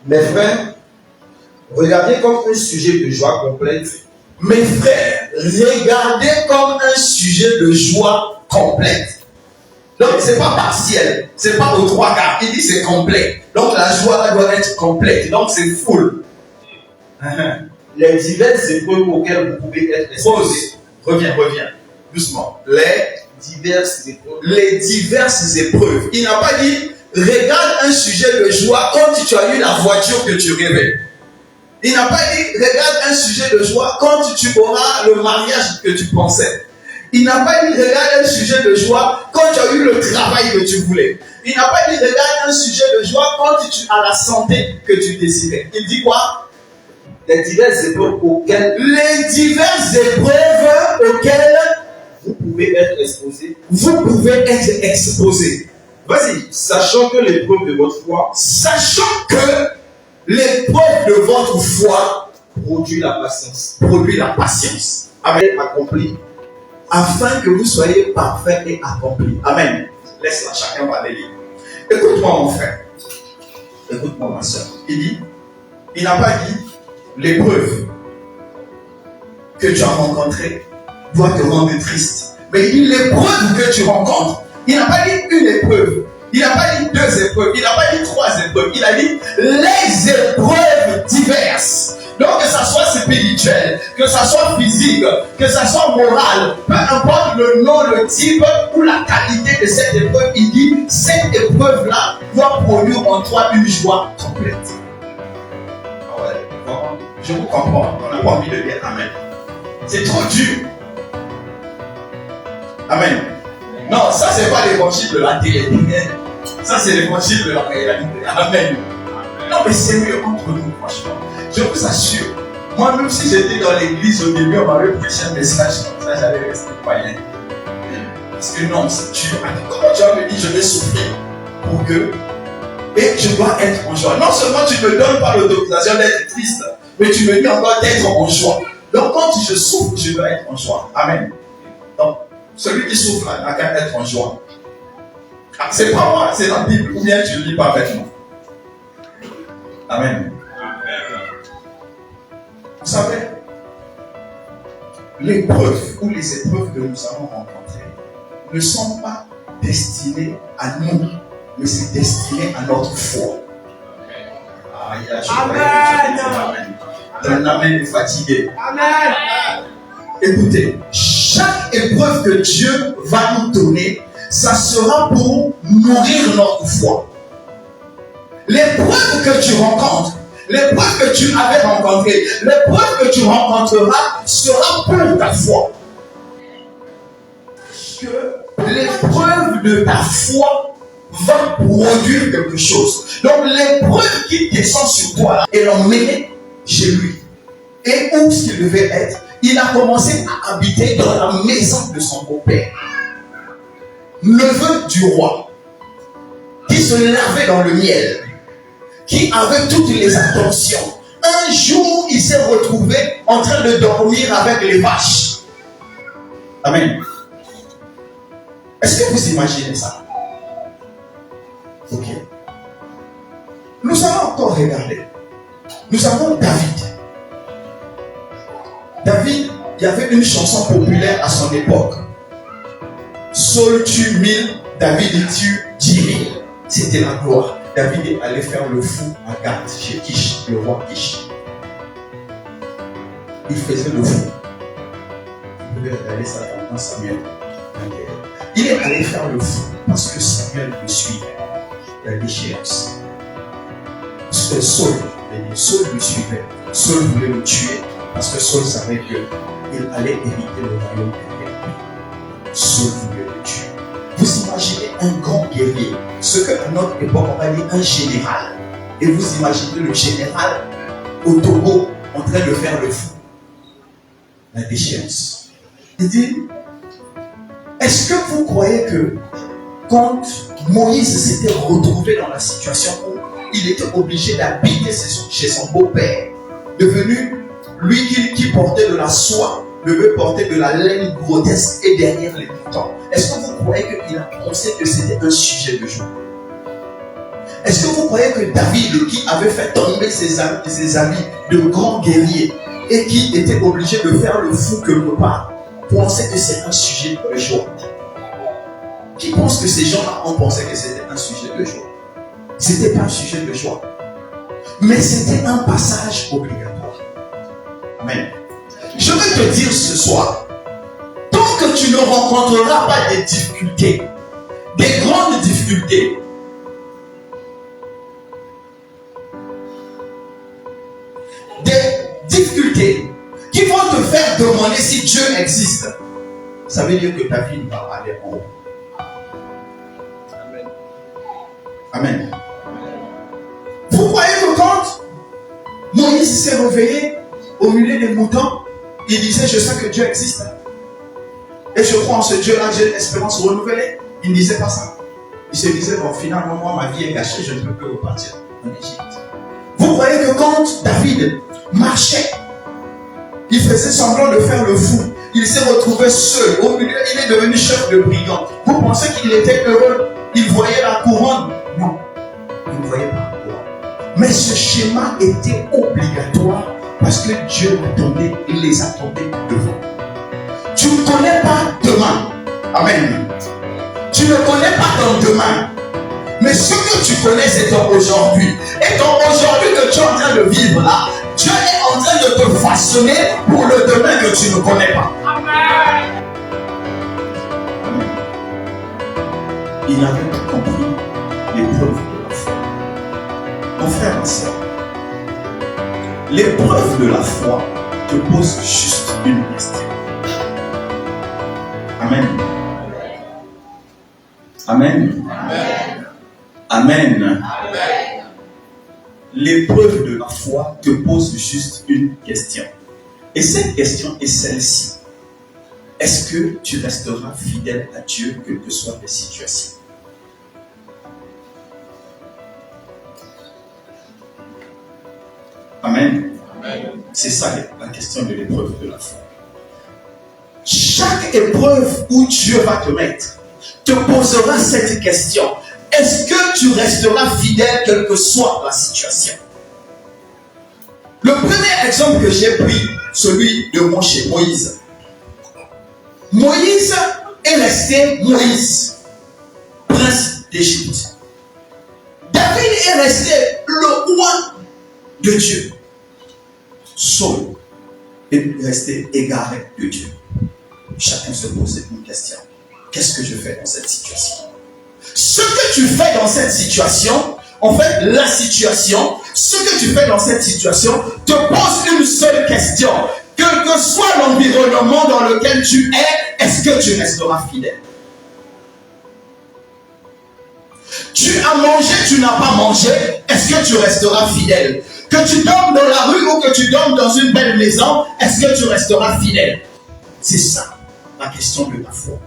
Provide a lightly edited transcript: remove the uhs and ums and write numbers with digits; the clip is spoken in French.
Mes frères, regardez comme un sujet de joie complète. Mes frères, regardez comme un sujet de joie complète. Donc, c'est pas partiel, c'est pas aux trois quarts. Il dit c'est complet. Donc, la joie là, doit être complète. Donc, c'est full. Les diverses épreuves auxquelles vous pouvez être exposés. Reviens. Doucement. Les diverses épreuves. Il n'a pas dit, regarde un sujet de joie quand tu as eu la voiture que tu rêvais. Il n'a pas dit, regarde un sujet de joie quand tu auras le mariage que tu pensais. Il n'a pas dit, regarde un sujet de joie quand tu as eu le travail que tu voulais. Il n'a pas dit, regarde un sujet de joie quand tu as la santé que tu désirais. Il dit quoi? Les diverses épreuves auxquelles vous pouvez être exposé. Vous pouvez être exposé. Vas-y. Sachant que l'épreuve de votre foi, l'épreuve de votre foi produit la patience. Amen. Accompli. Afin que vous soyez parfaits et accomplis. Amen. Laisse-la, chacun va les lire. Écoute-moi, mon frère. Écoute-moi, ma soeur. Il n'a pas dit l'épreuve que tu as rencontrée doit te rendre triste. Mais il dit l'épreuve que tu rencontres. Il n'a pas dit une épreuve. Il n'a pas dit deux épreuves. Il n'a pas dit trois épreuves. Il a dit les épreuves diverses. Donc que ça soit spirituel, que ça soit physique, que ça soit moral, peu importe le nom, le type ou la qualité de cette épreuve, il dit cette épreuve-là doit produire en toi une joie complète. Ah ouais, je vous comprends. On n'a pas envie de dire Amen. C'est trop dur. Amen. Non, ça c'est pas l'évangile de la télé. Ça c'est l'évangile de la réalité. Amen. Non mais c'est mieux entre nous, franchement. Je vous assure. Moi même si j'étais dans l'église au début, on m'avait prêché un message comme ça, j'allais rester païen. Parce que non, c'est dur. Comment tu vas me dire je vais souffrir pour que... Et je dois être en joie. Non seulement tu ne me donnes pas l'autorisation d'être triste, mais tu me dis encore d'être en joie. Donc quand je souffre, je dois être en joie. Amen. Donc, celui qui souffre n'a qu'à être en joie. C'est pas moi, c'est la Bible. Ou bien tu lis parfaitement. Amen. Vous savez, l'épreuve ou les épreuves que nous avons rencontrées ne sont pas destinées à nous, mais c'est destiné à notre foi. Amen. Un amen fatigué. Amen. Écoutez, chaque épreuve que Dieu va nous donner, ça sera pour nourrir notre foi. L'épreuve que tu rencontres, l'épreuve que tu avais rencontrée, l'épreuve que tu rencontreras sera pour ta foi. Que l'épreuve de ta foi va produire quelque chose. Donc l'épreuve qui descend sur toi là, et l'emmener chez lui. Et où ce qu'il devait être, il a commencé à habiter dans la maison de son beau-père. Neveu du roi, qui se lavait dans le miel, qui avait toutes les attentions. Un jour, il s'est retrouvé en train de dormir avec les vaches. Amen. Est-ce que vous imaginez ça? Ok. Nous allons encore regarder. Nous avons David. David, il y avait une chanson populaire à son époque. Saul tue 1000, David tue 10 000. C'était la gloire. David est allé faire le fou à Gath, chez Kish, le roi Kish. Il faisait le fou. Vous pouvez regarder ça dans Samuel. Il est allé faire le fou parce que Samuel le suivait. La déchéance. Saul le suivait. Saul voulait le tuer parce que Saul savait qu'il allait hériter le royaume de Saul voulait le tuer. Vous imaginez un grand guerrier, ce qu'à notre époque on va dire un général. Et vous imaginez le général au Togo en train de faire le fou. La déchéance. Il dit, est-ce que vous croyez que quand Moïse s'était retrouvé dans la situation où il était obligé d'habiter chez son beau-père, devenu lui qui portait de la soie, devait porter de la laine grotesque et derrière les moutons. Est-ce que vous croyez qu'il a pensé que c'était un sujet de joie? Est-ce que vous croyez que David, qui avait fait tomber ses amis de grands guerriers et qui était obligé de faire le fou quelque part, pensait que c'est un sujet de joie? Qui pense que ces gens-là ont pensé que c'était un sujet de joie? C'était pas un sujet de joie, mais c'était un passage obligatoire. Amen. Je veux te dire ce soir, tant que tu ne rencontreras pas des difficultés, des grandes difficultés, des difficultés qui vont te faire demander si Dieu existe, ça veut dire que ta vie va aller en haut. Amen. Vous croyez que quand Moïse s'est réveillé au milieu des moutons, il disait: je sais que Dieu existe et je crois en ce Dieu-là, j'ai une espérance renouvelée? Il ne disait pas ça. Il se disait: bon, finalement, moi, ma vie est gâchée, je ne peux plus repartir en Égypte. Vous croyez que quand David marchait, il faisait semblant de faire le fou, il s'est retrouvé seul au milieu, il est devenu chef de brigand. Vous pensez qu'il était heureux? Il voyait la couronne? Non, il ne voyait pas la couronne. Mais ce schéma était obligatoire parce que Dieu attendait, il les attendait devant. Tu ne connais pas demain. Amen. Tu ne connais pas ton demain. Mais ce que tu connais, c'est ton aujourd'hui. Et ton aujourd'hui que tu es en train de vivre là, Dieu est en train de te façonner pour le demain que tu ne connais pas. Amen. Il avait tout compris l'épreuve de la foi. Mon frère, ma soeur, l'épreuve de la foi te pose juste une question. Amen. Amen. Amen. Amen. Amen. L'épreuve de la foi te pose juste une question. Et cette question est celle-ci. Est-ce que tu resteras fidèle à Dieu, quelles que soient les situations? Amen. Amen. C'est ça la question de l'épreuve de la foi. Chaque épreuve où Dieu va te mettre te posera cette question. Est-ce que tu resteras fidèle quelle que soit la situation? Le premier exemple que j'ai pris, celui de Moïse. Moïse est resté Moïse, prince d'Égypte. David est resté le roi de Dieu. Saul est resté égaré de Dieu. Chacun se pose une question. Qu'est-ce que je fais dans cette situation? Ce que tu fais dans cette situation, en fait, la situation, ce que tu fais dans cette situation te pose une seule question. Quel que soit l'environnement dans lequel tu es, est-ce que tu resteras fidèle? Tu as mangé, tu n'as pas mangé, est-ce que tu resteras fidèle? Que tu dormes dans la rue ou que tu dormes dans une belle maison, est-ce que tu resteras fidèle? C'est ça la question de la foi.